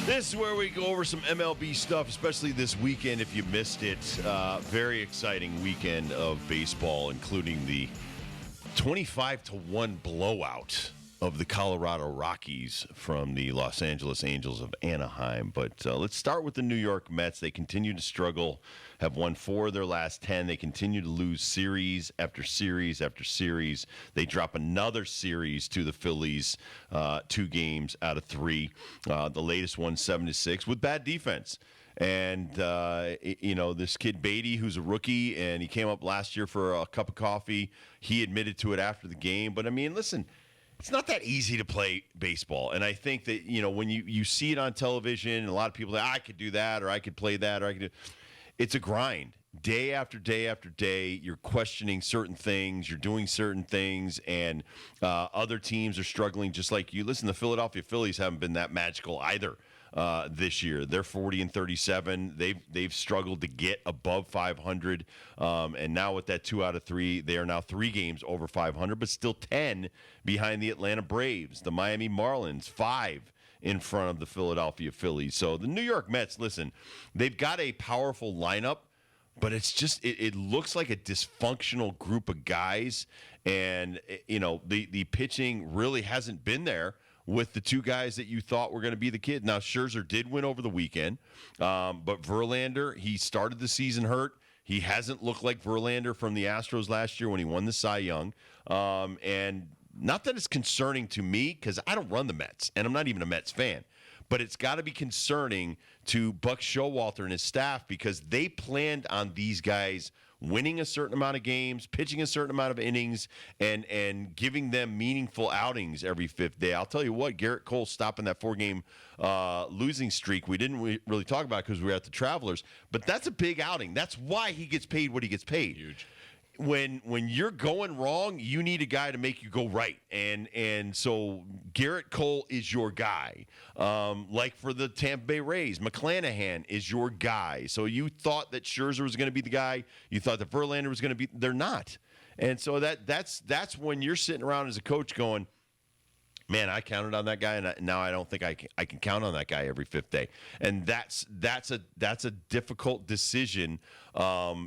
This is where we go over some MLB stuff, especially this weekend if you missed it. Very exciting weekend of baseball, including the 25-1 blowout of the Colorado Rockies from the Los Angeles Angels of Anaheim. But let's start with the New York Mets. They continue to struggle, have won 4 of their last 10. They continue to lose series after series after series. They drop another series to the Phillies, 2 games out of 3. The latest one, 7-6, with bad defense. And, this kid Beatty, who's a rookie, and he came up last year for a cup of coffee. He admitted to it after the game. But, I mean, listen, it's not that easy to play baseball. And I think that, when you see it on television, and a lot of people say, I could do that, or I could play that, or I could do – it's a grind. Day after day after day, you're questioning certain things, you're doing certain things, and other teams are struggling just like you. Listen, the Philadelphia Phillies haven't been that magical either. This year, they're 40-37. They've struggled to get above 500, and now with that 2 out of 3, they are now 3 games over 500, but still 10 behind the Atlanta Braves, the Miami Marlins, 5 in front of the Philadelphia Phillies. So the New York Mets, listen, they've got a powerful lineup, but it's just it looks like a dysfunctional group of guys, and the pitching really hasn't been there with the 2 guys that you thought were going to be the kid. Now, Scherzer did win over the weekend, but Verlander, he started the season hurt. He hasn't looked like Verlander from the Astros last year when he won the Cy Young. And not that it's concerning to me, because I don't run the Mets, and I'm not even a Mets fan. But it's got to be concerning to Buck Showalter and his staff, because they planned on these guys winning a certain amount of games, pitching a certain amount of innings, and giving them meaningful outings every 5th day. I'll tell you what, Garrett Cole stopping that 4-game losing streak, we didn't really talk about because we were at the Travelers, but that's a big outing. That's why he gets paid what he gets paid. Huge. When you're going wrong, you need a guy to make you go right, and so Garrett Cole is your guy. Like for the Tampa Bay Rays, McClanahan is your guy. So you thought that Scherzer was going to be the guy. You thought that Verlander was going to be. They're not, and so that's when you're sitting around as a coach going, man, I counted on that guy, and now I don't think I can count on that guy every 5th day. And that's a difficult decision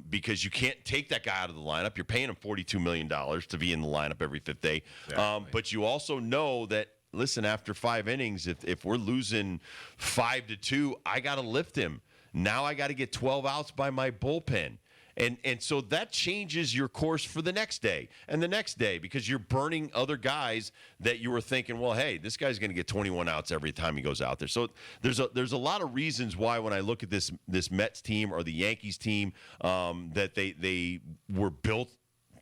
because you can't take that guy out of the lineup. You're paying him $42 million to be in the lineup every 5th day. Exactly. But you also know that, listen, after 5 innings, if we're losing 5-2, I got to lift him. Now I got to get 12 outs by my bullpen. And so that changes your course for the next day and the next day, because you're burning other guys that you were thinking, well, hey, this guy's going to get 21 outs every time he goes out there. So there's a lot of reasons why when I look at this Mets team or the Yankees team that they were built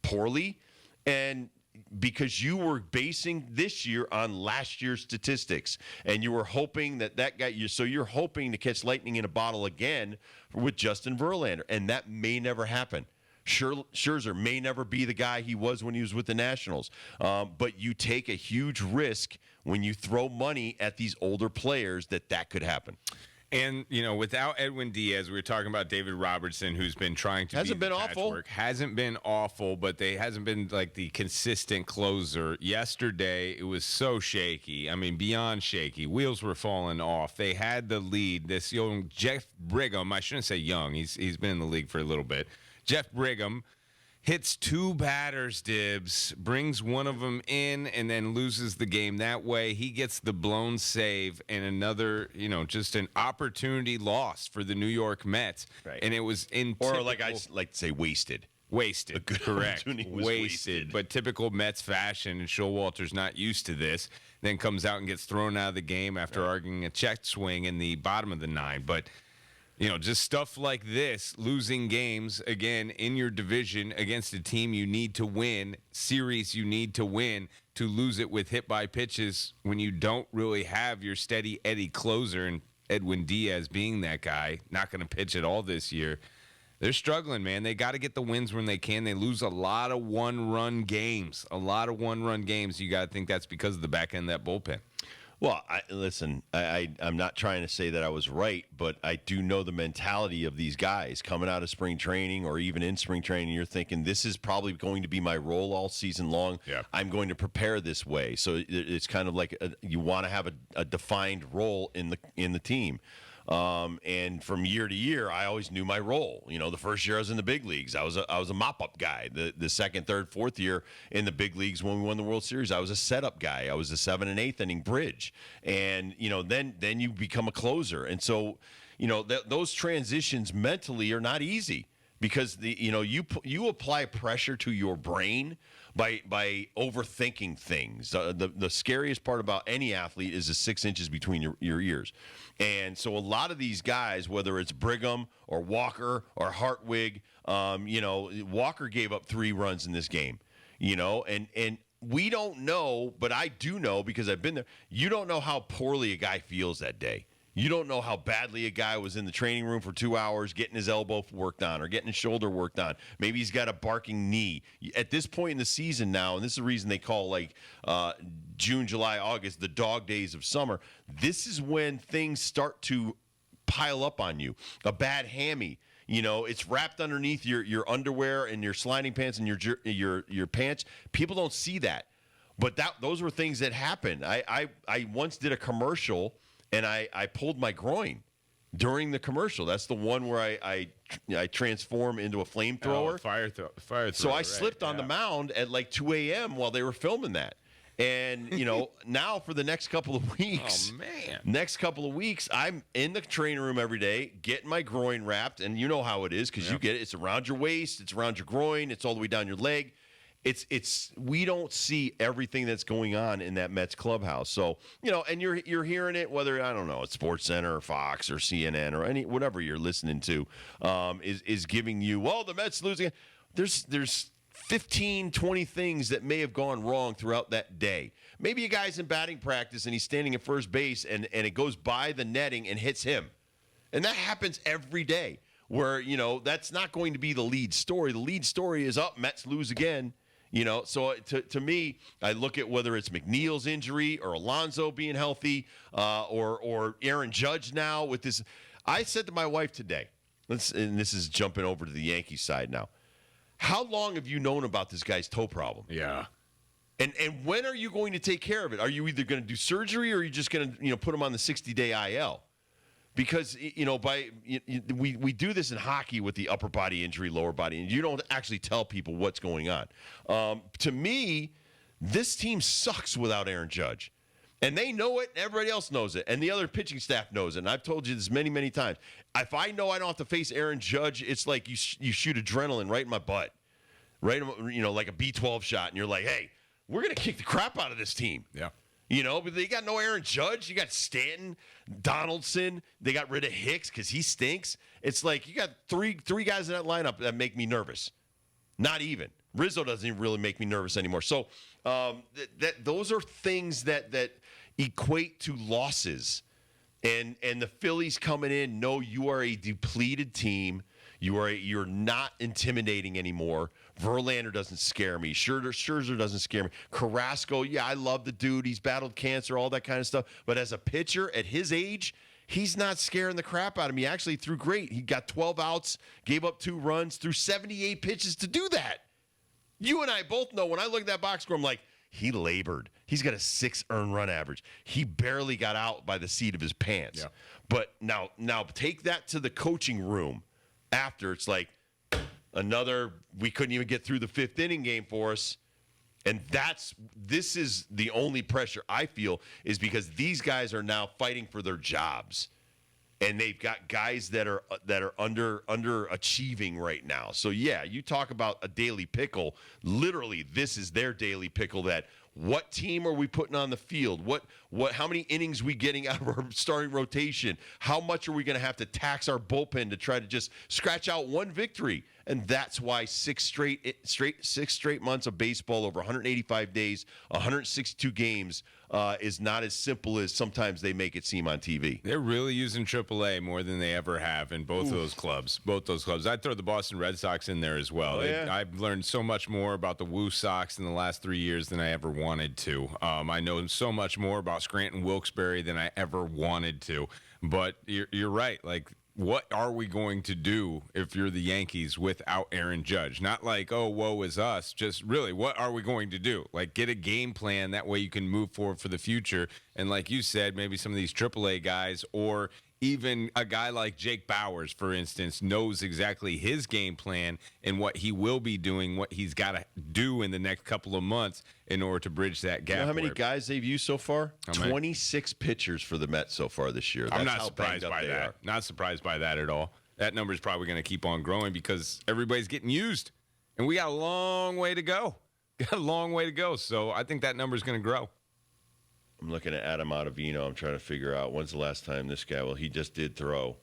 poorly, and because you were basing this year on last year's statistics, and you were hoping that guy. So you're hoping to catch lightning in a bottle again with Justin Verlander, and that may never happen. Scherzer may never be the guy he was when he was with the Nationals, but you take a huge risk when you throw money at these older players that could happen. And, without Edwin Diaz, we were talking about David Robertson, who's been trying to hasn't been awful. Hasn't been awful, but they hasn't been like the consistent closer. Yesterday, it was so shaky. I mean, beyond shaky. Wheels were falling off. They had the lead. This young Jeff Brigham, I shouldn't say young. He's been in the league for a little bit. Jeff Brigham hits 2 batters, Dibs, brings one of them in, and then loses the game that way. He gets the blown save and another, just an opportunity lost for the New York Mets. Right. And it was in or like I like to say, wasted. Wasted, correct. Wasted. But typical Mets fashion, and Showalter's not used to this, then comes out and gets thrown out of the game after arguing a check swing in the bottom of the 9. But just stuff like this, losing games, again, in your division against a team you need to win, series you need to win, to lose it with hit by pitches when you don't really have your steady Eddie closer, and Edwin Diaz being that guy, not going to pitch at all this year. They're struggling, man. They got to get the wins when they can. They lose a lot of one-run games. You got to think that's because of the back end of that bullpen. Well, listen, I'm not trying to say that I was right, but I do know the mentality of these guys coming out of spring training or even in spring training. You're thinking, this is probably going to be my role all season long. Yeah. I'm going to prepare this way. So it's kind of like you want to have a defined role in the team. And from year to year, I always knew my role. The first year I was in the big leagues, I was a mop-up guy. The second, third, fourth year in the big leagues when we won the World Series, I was a setup guy. I was a 7th and 8th inning bridge. And, then you become a closer. And so, those transitions mentally are not easy because you apply pressure to your brain by overthinking things. The scariest part about any athlete is the 6 inches between your ears. And so a lot of these guys, whether it's Brigham or Walker or Hartwig, Walker gave up 3 runs in this game, and we don't know, but I do know because I've been there. You don't know how poorly a guy feels that day. You don't know how badly a guy was in the training room for 2 hours getting his elbow worked on or getting his shoulder worked on. Maybe he's got a barking knee. At this point in the season now, and this is the reason they call June, July, August the dog days of summer, this is when things start to pile up on you. A bad hammy. It's wrapped underneath your underwear and your sliding pants and your pants. People don't see that. But those were things that happened. I once did a commercial and I pulled my groin during the commercial. That's the one where I transform into a flamethrower. Oh, fire thrower. So I slipped on the mound at like 2 a.m. while they were filming that. And, now for the next couple of weeks, I'm in the training room every day, getting my groin wrapped. And you know how it is because you get it. It's around your waist. It's around your groin. It's all the way down your leg. We don't see everything that's going on in that Mets clubhouse. So, and you're hearing it, whether, I don't know, it's SportsCenter or Fox or CNN or whatever you're listening to, is giving you, well, the Mets losing. There's 15, 20 things that may have gone wrong throughout that day. Maybe a guy's in batting practice and he's standing at first base and it goes by the netting and hits him. And that happens every day where, that's not going to be the lead story. The lead story is, Mets lose again. So to me, I look at whether it's McNeil's injury or Alonso being healthy or Aaron Judge now with this. I said to my wife today, and this is jumping over to the Yankees side now, how long have you known about this guy's toe problem? Yeah. And when are you going to take care of it? Are you either going to do surgery or are you just going to put him on the 60-day IL? Because, we do this in hockey with the upper body injury, lower body, and you don't actually tell people what's going on. To me, this team sucks without Aaron Judge. And they know it, and everybody else knows it, and the other pitching staff knows it. And I've told you this many, many times. If I know I don't have to face Aaron Judge, it's like you shoot adrenaline right in my butt, right? Like a B12 shot, and you're like, hey, we're going to kick the crap out of this team. Yeah. But they got no Aaron Judge. You got Stanton, Donaldson. They got rid of Hicks because he stinks. It's like you got three guys in that lineup that make me nervous. Not even. Rizzo doesn't even really make me nervous anymore. So those are things that equate to losses. And the Phillies coming in know you are a depleted team. You're not intimidating anymore. Verlander doesn't scare me. Scherzer doesn't scare me. Carrasco, I love the dude. He's battled cancer, all that kind of stuff. But as a pitcher at his age, he's not scaring the crap out of me. He actually threw great. He got 12 outs, gave up 2 runs, threw 78 pitches to do that. You and I both know when I look at that box score, I'm like, he labored. He's got a 6 earned run average. He barely got out by the seat of his pants. Yeah. But now take that to the coaching room. After it's like we couldn't even get through the 5th inning game for us. And this is the only pressure I feel is because these guys are now fighting for their jobs. And they've got guys that are underachieving right now. So you talk about a daily pickle. Literally, this is their daily pickle. That what team are we putting on the field? How many innings we getting out of our starting rotation? How much are we going to have to tax our bullpen to try to just scratch out one victory? and that's why six straight months of baseball over 185 days, 162 games is not as simple as sometimes they make it seem on TV. They're really using AAA more than they ever have in both of those clubs. Both those clubs. I'd throw the Boston Red Sox in there as well. Oh, yeah. I've learned so much more about the Woo Sox in the last 3 years than I ever wanted to. I know so much more about Scranton Wilkes-Barre than I ever wanted to. But you're right. Like, what are we going to do if you're the Yankees without Aaron Judge? Not like, oh, woe is us. Just really, what are we going to do? Like, get a game plan. That way you can move forward for the future. And like you said, maybe some of these AAA guys or even a guy like Jake Bowers, for instance, knows exactly his game plan and what he will be doing, what he's got to do in the next couple of months in order to bridge that gap. You know how many guys they've used so far? How many? 26 pitchers for the Mets so far this year. I'm That's not how surprised banged up by they that. are. Not surprised by that at all. That number is probably going to keep on growing because everybody's getting used. And we got a long way to go. Got a long way to go. So I think that number is going to grow. I'm looking at Adam Ottavino. I'm trying to figure out when's the last time this guy, well, he just did throw,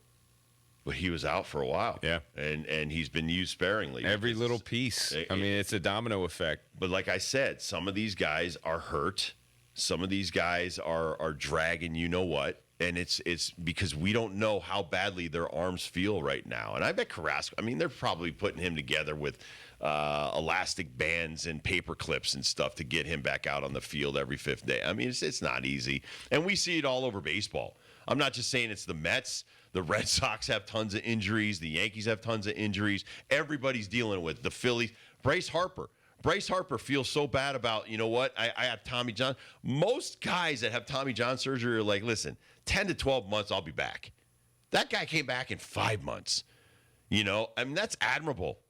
but he was out for a while. Yeah. And he's been used sparingly. Every little piece. I mean, it's a domino effect. But like I said, some of these guys are hurt. Some of these guys are dragging you know what. And it's because we don't know how badly their arms feel right now. And I bet Carrasco, I mean, they're probably putting him together with elastic bands and paper clips and stuff to get him back out on the field every fifth day. I mean, it's not easy. And we see it all over baseball. I'm not just saying it's the Mets. The Red Sox have tons of injuries. The Yankees have tons of injuries. Everybody's dealing with the Phillies. Bryce Harper feels so bad about, you know what, I have Tommy John. Most guys that have Tommy John surgery are like, listen, 10 to 12 months, I'll be back. That guy came back in 5 months. You know, I mean, that's admirable.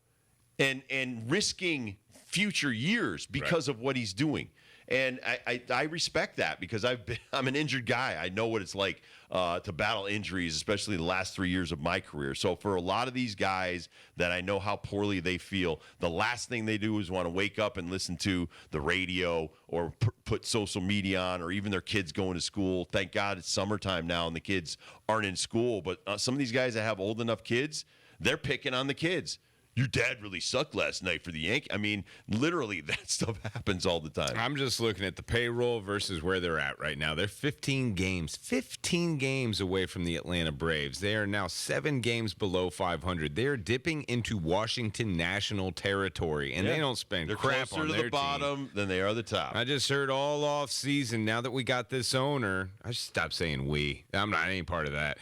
And risking future years because of what he's doing. And I respect that because I'm an injured guy. I know what it's like to battle injuries, especially the last 3 years of my career. So for a lot of these guys that I know how poorly they feel, the last thing they do is want to wake up and listen to the radio or put social media on, or even their kids going to school. Thank God it's summertime now and the kids aren't in school. But some of these guys that have old enough kids, they're picking on the kids. Your dad really sucked last night for the Yankees. I mean, literally, that stuff happens all the time. I'm just looking at the payroll versus where they're at right now. They're 15 games away from the Atlanta Braves. They are now 7 games below 500. They're dipping into Washington national territory, and they don't spend crap on their team. They're closer to the bottom than they are the top. I just heard all off season, now that we got this owner, I should stop saying we. I'm not any part of that.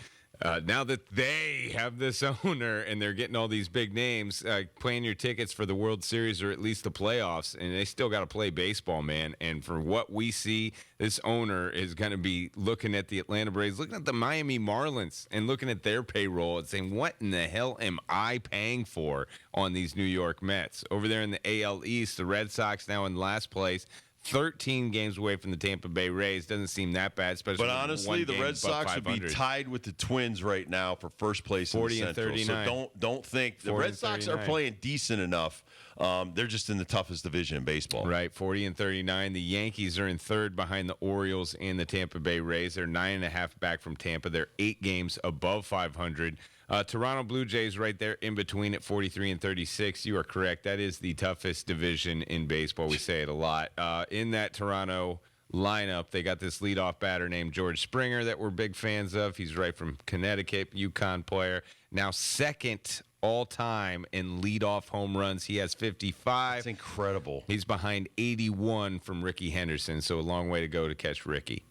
Now that they have this owner and they're getting all these big names, playing your tickets for the World Series or at least the playoffs, and they still got to play baseball, man. And for what we see, this owner is going to be looking at the Atlanta Braves, looking at the Miami Marlins, and looking at their payroll and saying, what in the hell am I paying for on these New York Mets? Over there in the AL East, the Red Sox now in last place. 13 games away from the Tampa Bay Rays. Doesn't seem that bad, especially. But honestly, the Red Sox would be tied with the Twins right now for first place 40 in the and Central. 39. So don't think the Red Sox are playing decent enough. They're just in the toughest division in baseball. Right, 40 and 39. The Yankees are in third behind the Orioles and the Tampa Bay Rays. They're 9.5 back from Tampa. They're 8 games above 500. Toronto Blue Jays right there in between at 43 and 36. You are correct. That is the toughest division in baseball. We say it a lot. In that Toronto lineup, they got this leadoff batter named George Springer that we're big fans of. He's right from Connecticut, UConn player. Now second all-time in leadoff home runs. He has 55. That's incredible. He's behind 81 from Ricky Henderson, so a long way to go to catch Ricky.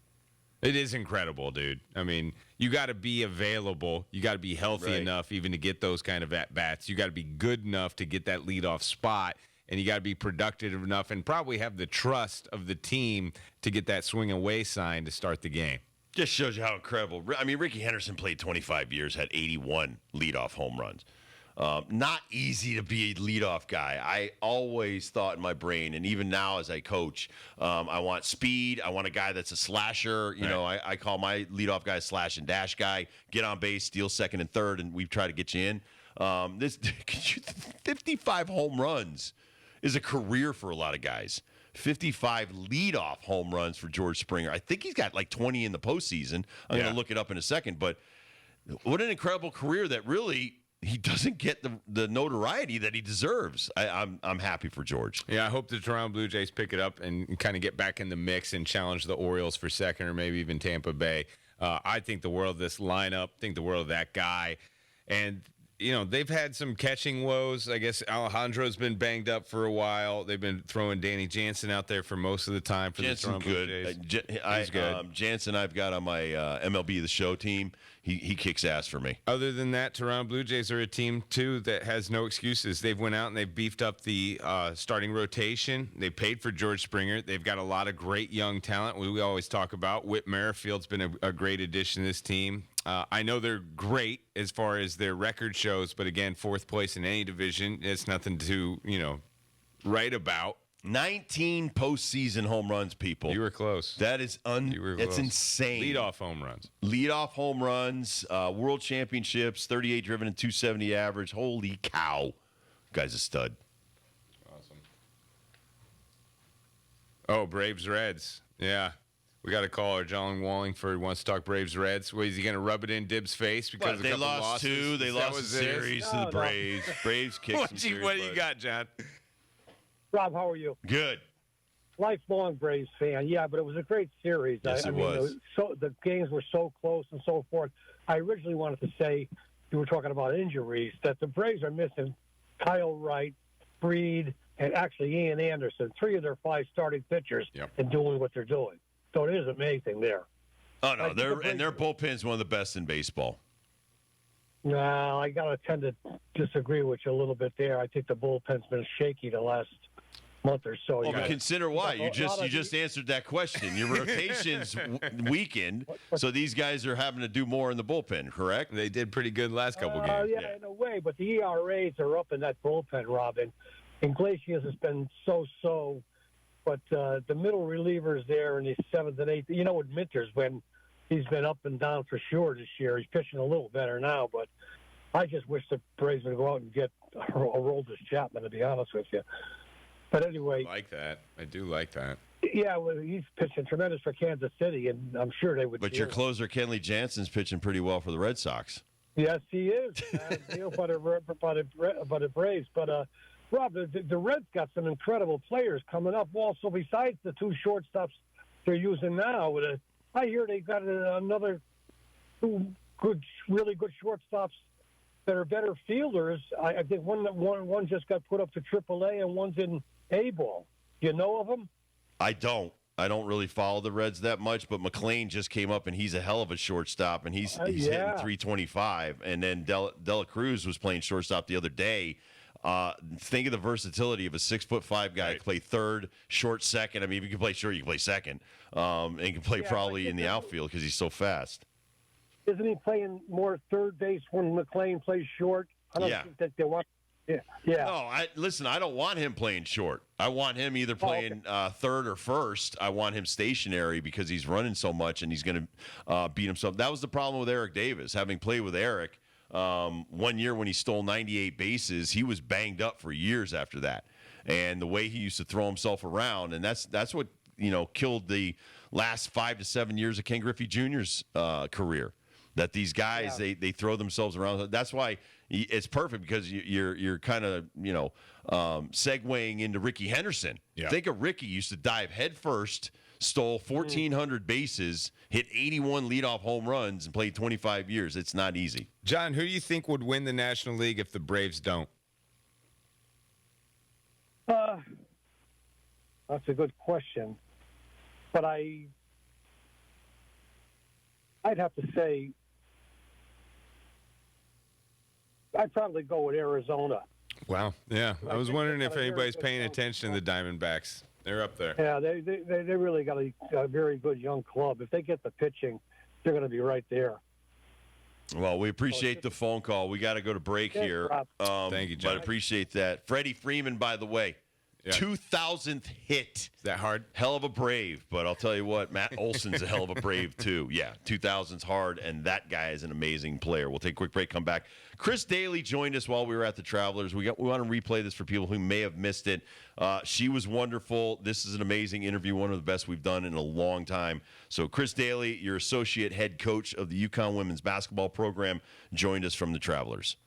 It is incredible, dude. I mean, you got to be available. You got to be healthy enough even to get those kind of at-bats. You got to be good enough to get that leadoff spot, and you got to be productive enough and probably have the trust of the team to get that swing away sign to start the game. Just shows you how incredible. I mean, Ricky Henderson played 25 years, had 81 leadoff home runs. Not easy to be a leadoff guy. I always thought in my brain, and even now as I coach, I want speed. I want a guy that's a slasher. You know, I call my leadoff guy a slash and dash guy. Get on base, steal second and third, and we try to get you in. This 55 home runs is a career for a lot of guys. 55 leadoff home runs for George Springer. I think he's got like 20 in the postseason. I'm going to look it up in a second. But what an incredible career that really he doesn't get the notoriety that he deserves. I'm happy for George. Yeah, I hope the Toronto Blue Jays pick it up and kind of get back in the mix and challenge the Orioles for second or maybe even Tampa Bay. I think the world of this lineup, think the world of that guy. And, they've had some catching woes. I guess Alejandro's been banged up for a while. They've been throwing Danny Jansen out there for most of the time for Jansen the Toronto Blue Jays. He's good. Jansen I've got on my MLB The Show team. He kicks ass for me. Other than that, Toronto Blue Jays are a team, too, that has no excuses. They've went out and they've beefed up the starting rotation. They paid for George Springer. They've got a lot of great young talent we always talk about. Whit Merrifield's been a great addition to this team. I know they're great as far as their record shows, but again, fourth place in any division, it's nothing to, write about. 19 postseason home runs, people. You were close. That is It's insane. Leadoff home runs. Leadoff home runs, world championships, 38 driven and 270 average. Holy cow. Guy's a stud. Awesome. Oh, Braves Reds. Yeah. We got a caller. John Wallingford wants to talk Braves Reds. Is he going to rub it in Dib's face because they lost two? They lost the series to the Braves. Braves kicked some series. What do you got, John? Rob, how are you? Good. Lifelong Braves fan. Yeah, but it was a great series. Yes, it was. The games were so close and so forth. I originally wanted to say, you were talking about injuries, that the Braves are missing Kyle Wright, Freed, and actually Ian Anderson, 3 of their 5 starting pitchers, and doing what they're doing. So it is amazing there. Oh, no, their bullpen's one of the best in baseball. No, I got to tend to disagree with you a little bit there. I think the bullpen's been shaky the last month or so. Well, but consider why. You just answered that question. Your rotation's weakened, so these guys are having to do more in the bullpen, correct? They did pretty good last couple games. Yeah, in a way, but the ERAs are up in that bullpen, Robin. Iglesias has been so-so. But the middle relievers there in the 7th and 8th, with Minters, when he's been up and down for sure this year. He's pitching a little better now, but I just wish the Braves would go out and get Aroldis Chapman, to be honest with you. But anyway. I like that. I do like that. Yeah, well, he's pitching tremendous for Kansas City, and I'm sure they would. But your closer, Kenley Jansen's pitching pretty well for the Red Sox. Yes, he is. By the Braves. But, Rob, the Reds got some incredible players coming up. Also, besides the 2 shortstops they're using now, I hear they got another 2 really good shortstops that are better fielders. I think one just got put up to AAA and one's in A-ball. You know of them? I don't really follow the Reds that much, but McLean just came up, and he's a hell of a shortstop, and he's hitting 325. And then Dela Cruz was playing shortstop the other day. Think of the versatility of a 6'5" guy. Play third, short second. I mean, if you can play short, you can play second. And you can play probably in the outfield because he's so fast. Isn't he playing more third base when McLean plays short? I don't think that they want. Yeah. No, I don't want him playing short. I want him either playing third or first. I want him stationary because he's running so much and he's going to beat himself. That was the problem with Eric Davis. Having played with Eric, one year when he stole 98 bases, he was banged up for years after that. And the way he used to throw himself around, and that's what killed the last 5 to 7 years of Ken Griffey Jr.'s career. That these guys they throw themselves around. That's why it's perfect because you're kind of segueing into Ricky Henderson. Yeah. Think of Ricky used to dive head first, stole 1,400 bases, hit 81 leadoff home runs, and played 25 years. It's not easy. John, who do you think would win the National League if the Braves don't? That's a good question, but I'd have to say I'd probably go with Arizona. Wow. Yeah. I was wondering if anybody's paying attention to the Diamondbacks. They're up there. Yeah, they really got a very good young club. If they get the pitching, they're going to be right there. Well, we appreciate the phone call. We got to go to break here. Thank you, John. But appreciate that. Freddie Freeman, by the way, 2,000th hit. Is that hard? Hell of a Brave. But I'll tell you what, Matt Olson's a hell of a Brave, too. Yeah, 2,000's hard, and that guy is an amazing player. We'll take a quick break, come back. Chris Daly joined us while we were at the Travelers. We want to replay this for people who may have missed it. She was wonderful. This is an amazing interview, one of the best we've done in a long time. So Chris Daly, your associate head coach of the UConn women's basketball program, joined us from the Travelers.